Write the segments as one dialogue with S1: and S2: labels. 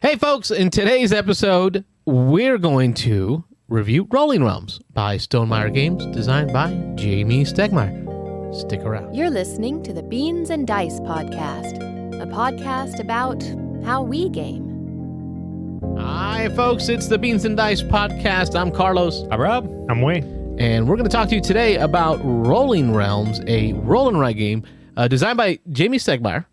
S1: Hey folks, in today's episode, we're going to review Rolling Realms by Stonemaier Games, designed by Jamie Stegmaier. Stick around.
S2: You're listening to the Beans and Dice podcast, a podcast about how we game.
S1: Hi folks, it's the Beans and Dice podcast. I'm Carlos.
S3: I'm Rob. I'm Wayne.
S1: And we're going to talk to you today about Rolling Realms, a roll and write game designed by Jamie Stegmaier.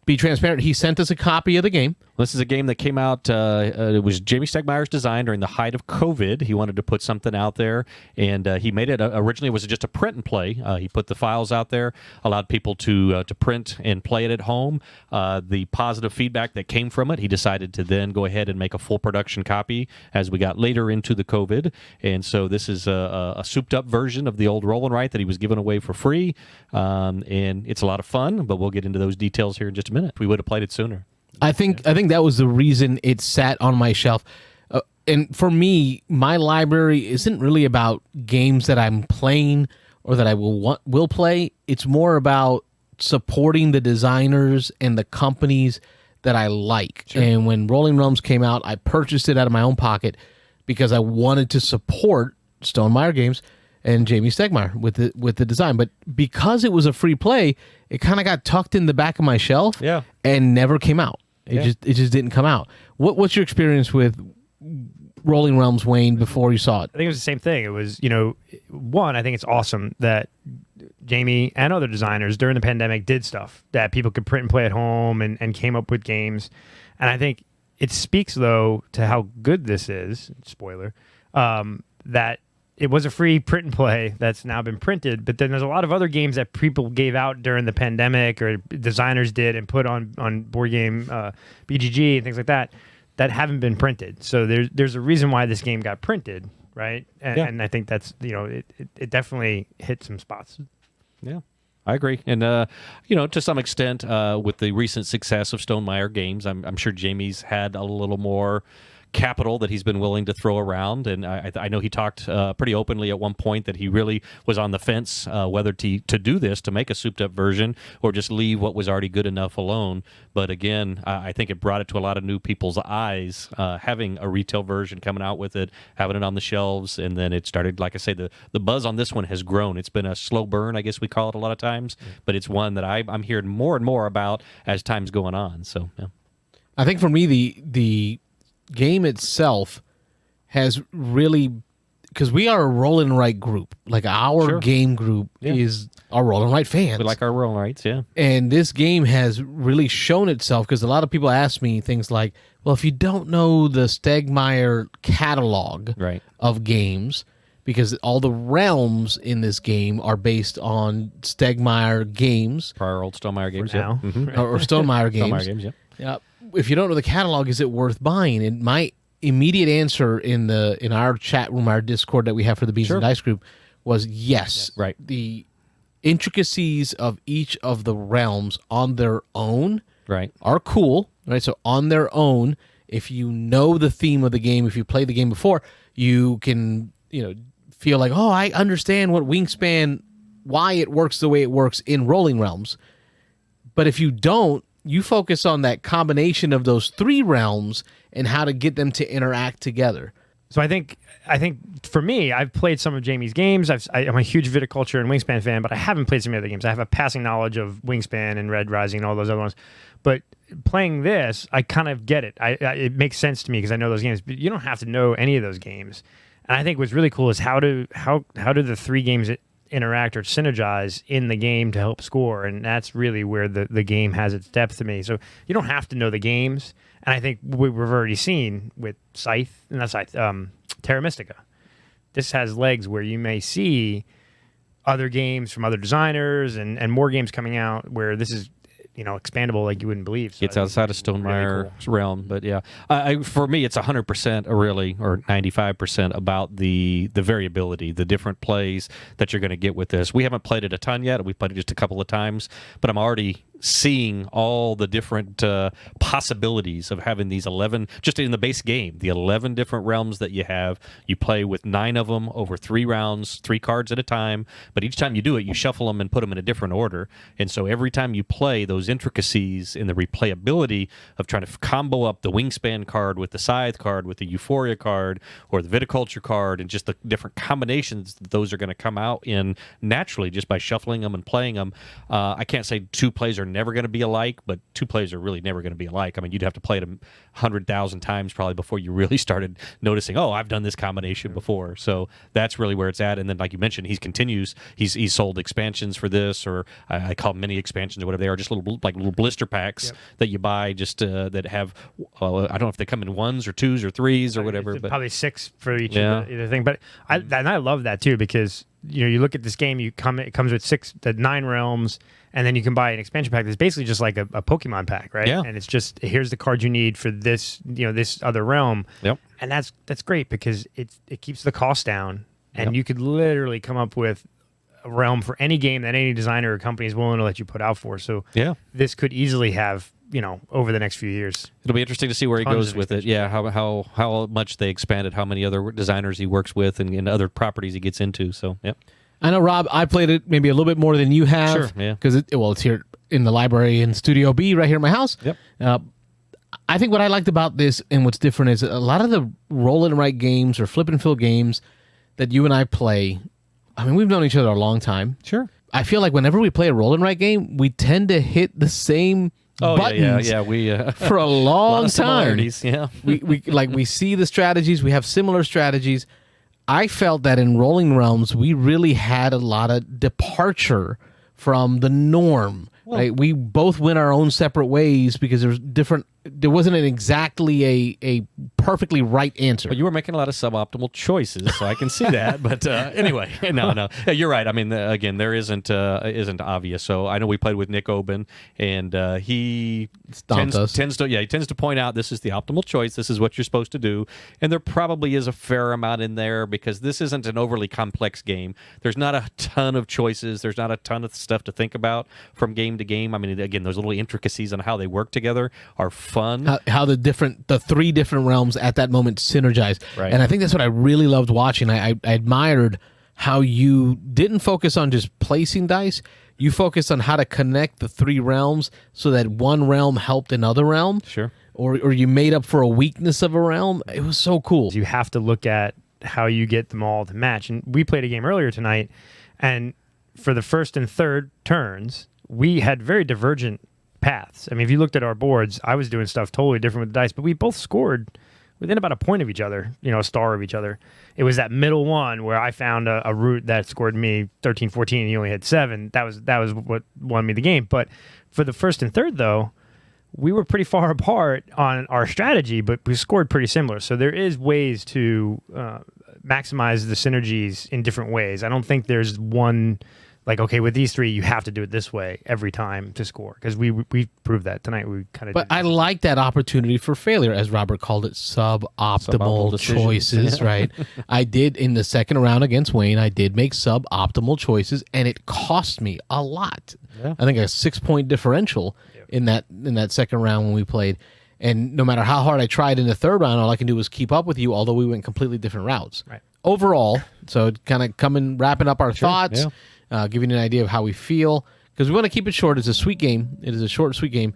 S1: Be transparent, he sent us a copy of the game.
S3: This is a game that came out, it was Jamie Stegmaier's design during the height of COVID. He wanted to put something out there, and he made it, originally it was just a print and play. He put the files out there, allowed people to print and play it at home. The positive feedback that came from it, he decided to then go ahead and make a full production copy as we got later into the COVID. And so this is a souped-up version of the old roll and write that he was giving away for free. And it's a lot of fun, but we'll get into those details here in just a minute. We would have played it sooner.
S1: I think that was the reason it sat on my shelf. And for me, my library isn't really about games that I'm playing or that I will play. It's more about supporting the designers and the companies that I like. Sure. And when Rolling Realms came out, I purchased it out of my own pocket because I wanted to support Stonemaier Games and Jamie Stegmaier with the design. But because it was a free play, it kind of got tucked in the back of my shelf and never came out. It just didn't come out. What's your experience with Rolling Realms, Wayne, before you saw it?
S4: I think it was the same thing. It was, one, I think it's awesome that Jamie and other designers during the pandemic did stuff that people could print and play at home and came up with games. And I think it speaks, though, to how good this is, spoiler, that it was a free print and play that's now been printed, but then there's a lot of other games that people gave out during the pandemic or designers did and put on board game BGG and things like that haven't been printed. So there's a reason why this game got printed, right? And I think that's, it definitely hit some spots.
S3: Yeah. I agree. And, to some extent, with the recent success of Stonemaier Games, I'm sure Jamie's had a little more capital that he's been willing to throw around, and I know he talked pretty openly at one point that he really was on the fence whether to do this, to make a souped-up version, or just leave what was already good enough alone. But again, I think it brought it to a lot of new people's eyes, having a retail version coming out with it, having it on the shelves, and then it started, like I say, the buzz on this one has grown. It's been a slow burn, I guess we call it a lot of times, but it's one that I'm hearing more and more about as time's going on. So, yeah.
S1: I think for me, the game itself has really, because we are a roll and write group, like our game group is our roll and write fans.
S3: We like our roll and writes, yeah.
S1: And this game has really shown itself, because a lot of people ask me things like, well, if you don't know the Stegmaier catalog of games, because all the realms in this game are based on Stegmaier games.
S3: Prior old Stonemaier games,
S1: now. Or Stonemaier games.
S3: Stonemaier games,
S1: yeah. If you don't know the catalog, is it worth buying? And my immediate answer in our chat room, our Discord that we have for the Beans and Dice group, was yes.
S3: Right.
S1: The intricacies of each of the realms on their own are cool. Right. So on their own, if you know the theme of the game, if you played the game before, you can feel like, oh, I understand what Wingspan, why it works the way it works in Rolling Realms. But if you don't, you focus on that combination of those three realms and how to get them to interact together.
S4: So I think for me, I've played some of Jamie's games. I'm a huge Viticulture and Wingspan fan, but I haven't played some of the other games. I have a passing knowledge of Wingspan and Red Rising and all those other ones. But playing this, I kind of get it. It makes sense to me because I know those games. But you don't have to know any of those games. And I think what's really cool is how do the three games interact or synergize in the game to help score, and that's really where the game has its depth to me. So you don't have to know the games, and I think we've already seen with Terra Mystica. This has legs where you may see other games from other designers and more games coming out where this is expandable like you wouldn't believe. So
S3: it's outside of Stonemeier's realm, but yeah, for me, it's 100% really, or 95% about the variability, the different plays that you're going to get with this. We haven't played it a ton yet. We've played it just a couple of times, but I'm already seeing all the different possibilities of having these 11, just in the base game, the 11 different realms that you have. You play with 9 of them over 3 rounds, 3 cards at a time. But each time you do it, you shuffle them and put them in a different order. And so every time you play, those intricacies in the replayability of trying to combo up the Wingspan card with the Scythe card, with the Euphoria card, or the Viticulture card, and just the different combinations that those are going to come out in naturally just by shuffling them and playing them. I can't say 2 plays are never going to be alike, but 2 plays are really never going to be alike. I mean, you'd have to play them 100,000 times probably before you really started noticing, oh, I've done this combination before. So that's really where it's at. And then, like you mentioned, he continues. He's sold expansions for this, or I call them mini expansions or whatever they are, just little blister packs that you buy, just that have I don't know if they come in 1s or 2s or 3s or whatever. But
S4: probably 6 for each either thing. But I love that too, because you look at this game, it comes with 9 realms, and then you can buy an expansion pack that's basically just like a Pokemon pack, right?
S3: Yeah.
S4: And it's just, here's the card you need for this, this other realm.
S3: Yep.
S4: And that's great because it keeps the cost down, and you could literally come up with a realm for any game that any designer or company is willing to let you put out for. So this could easily have, over the next few years.
S3: It'll be interesting to see where he goes with it. Yeah, how much they expanded, how many other designers he works with, and other properties he gets into. So, yeah.
S1: I know, Rob, I played it maybe a little bit more than you have.
S3: Sure, yeah.
S1: Because it's here in the library in Studio B right here in my house.
S3: Yep.
S1: I think what I liked about this and what's different is a lot of the roll and write games or flip and fill games that you and I play, I mean, we've known each other a long time.
S3: Sure.
S1: I feel like whenever we play a roll and write game, we tend to hit the same buttons
S3: we
S1: for a long time.
S3: Yeah.
S1: we see the strategies, we have similar strategies. I felt that in Rolling Realms, we really had a lot of departure from the norm. Right? We both went our own separate ways because there wasn't exactly a perfectly right answer.
S3: But you were making a lot of suboptimal choices, so I can see that. But anyway, no. Yeah, you're right. I mean, again, there isn't obvious. So I know we played with Nick Oben, and he tends to point out this is the optimal choice. This is what you're supposed to do. And there probably is a fair amount in there because this isn't an overly complex game. There's not a ton of choices. There's not a ton of stuff to think about from game to game. I mean, again, those little intricacies on how they work together are fun.
S1: How the 3 different realms at that moment synergize.
S3: Right.
S1: And I think that's what I really loved watching. I admired how you didn't focus on just placing dice. You focused on how to connect the 3 realms so that one realm helped another realm.
S3: Sure.
S1: Or you made up for a weakness of a realm. It was so cool.
S4: You have to look at how you get them all to match. And we played a game earlier tonight, and for the first and third turns, we had very divergent paths. I mean, if you looked at our boards, I was doing stuff totally different with the dice, but we both scored within about a point of each other, a star of each other. It was that middle one where I found a route that scored me 13, 14, and you only had 7. That was what won me the game. But for the first and third, though, we were pretty far apart on our strategy, but we scored pretty similar. So there is ways to maximize the synergies in different ways. I don't think there's one, like, okay, with these 3, you have to do it this way every time to score, because we proved that tonight. We kind of.
S1: But I like that opportunity for failure, as Robert called it, suboptimal choices. Right? I did in the second round against Wayne. I did make suboptimal choices, and it cost me a lot. Yeah. I think a 6-point differential in that second round when we played. And no matter how hard I tried in the third round, all I can do was keep up with you, although we went completely different routes.
S4: Right.
S1: Overall, so kind of wrapping up our thoughts. Yeah. Giving you an idea of how we feel, because we want to keep it short. It's a sweet game. It is a short, sweet game.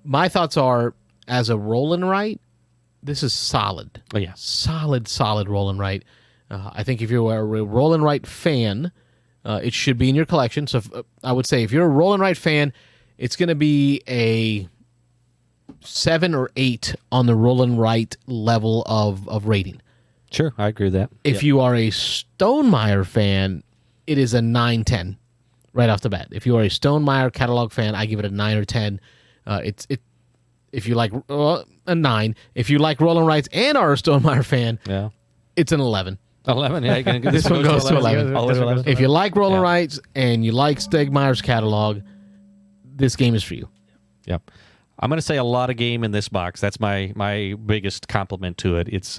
S1: My thoughts are, as a roll and write, this is solid.
S3: Oh, yeah.
S1: Solid roll and write. I think if you're a roll and write fan, it should be in your collection. So I would say if you're a roll and write fan, it's going to be a 7 or 8 on the roll and write level of rating.
S3: Sure, I agree with that.
S1: If you are a Stonemaier fan, it is a 9-10 right off the bat. If you are a Stonemaier catalog fan, I give it a 9 or 10. If you like a 9. If you like roll and writes and are a Stonemaier fan, it's an 11.
S3: 11, yeah.
S1: This one goes to 11. If you like roll and writes and you like Stegmaier's catalog, this game is for you.
S3: Yep. I'm going to say a lot of game in this box. That's my biggest compliment to it. It's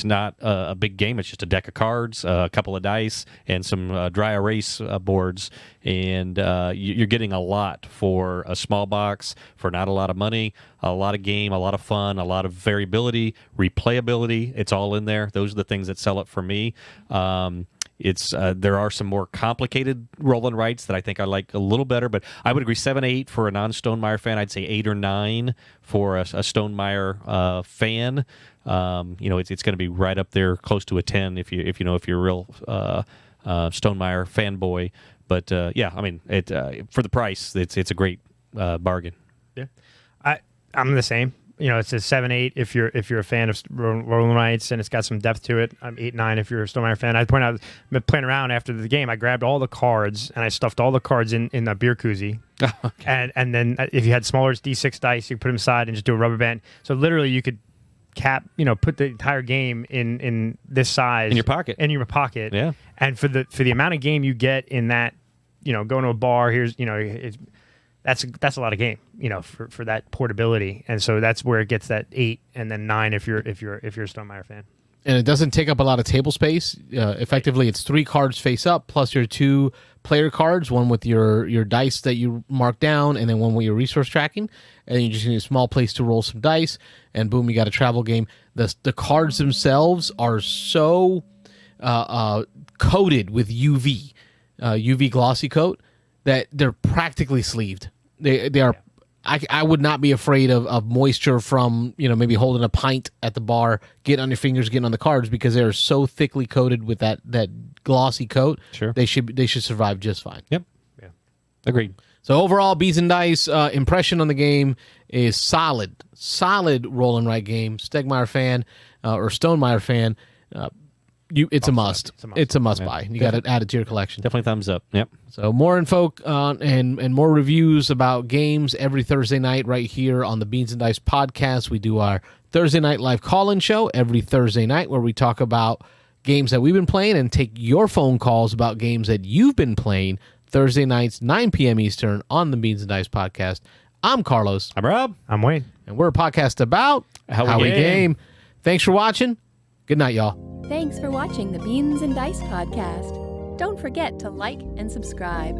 S3: not a big game. It's just a deck of cards, a couple of dice, and some dry erase boards. And you're getting a lot for a small box for not a lot of money. A lot of game, a lot of fun, a lot of variability, replayability. It's all in there. Those are the things that sell it for me. There are some more complicated roll and writes that I think I like a little better, but I would agree 7, 8 for a non-Stonemaier fan. I'd say 8 or 9 for a Stonemaier fan. It's going to be right up there, close to a 10 if you're a real Stonemaier fanboy. But for the price, it's a great bargain.
S4: Yeah, I'm the same. It's a 7, 8 if you're a fan of rolling rights and it's got some depth to it. I'm 8, 9 if you're a Stonemaier fan. I'd point out, playing around after the game, I grabbed all the cards and I stuffed all the cards in a beer koozie. Okay. And then if you had smaller D6 dice, you put them aside and just do a rubber band. So literally you could put the entire game in this size
S3: in your pocket.
S4: Yeah. And for the amount of game you get in that, going to a bar, that's a lot of game, for that portability. And so that's where it gets that 8 and then 9 if you're a Stonemaier fan.
S1: And it doesn't take up a lot of table space. Effectively, it's 3 cards face up plus your 2 player cards, one with your dice that you mark down, and then one with your resource tracking. And then you just need a small place to roll some dice, and boom, you got a travel game. The cards themselves are so coated with UV glossy coat, that they're practically sleeved. They are. Yeah. I would not be afraid of moisture from maybe holding a pint at the bar, getting on your fingers, getting on the cards, because they are so thickly coated with that glossy coat.
S3: Sure,
S1: they should survive just fine.
S3: Yep. Yeah. Agreed.
S1: So overall, Beans and Dice impression on the game is solid roll and write game. Stegmaier fan or Stonemaier fan. It's a must. It's a must buy. You got to add it to your collection.
S3: Definitely thumbs up. Yep.
S1: So more info and more reviews about games every Thursday night right here on the Beans and Dice podcast. We do our Thursday night live call-in show every Thursday night where we talk about games that we've been playing and take your phone calls about games that you've been playing. Thursday nights, 9 p.m. Eastern on the Beans and Dice podcast. I'm Carlos.
S3: I'm Rob.
S4: I'm Wayne.
S1: And we're a podcast about how we game. Thanks for watching. Good night, y'all.
S2: Thanks for watching the Beans and Dice podcast. Don't forget to like and subscribe.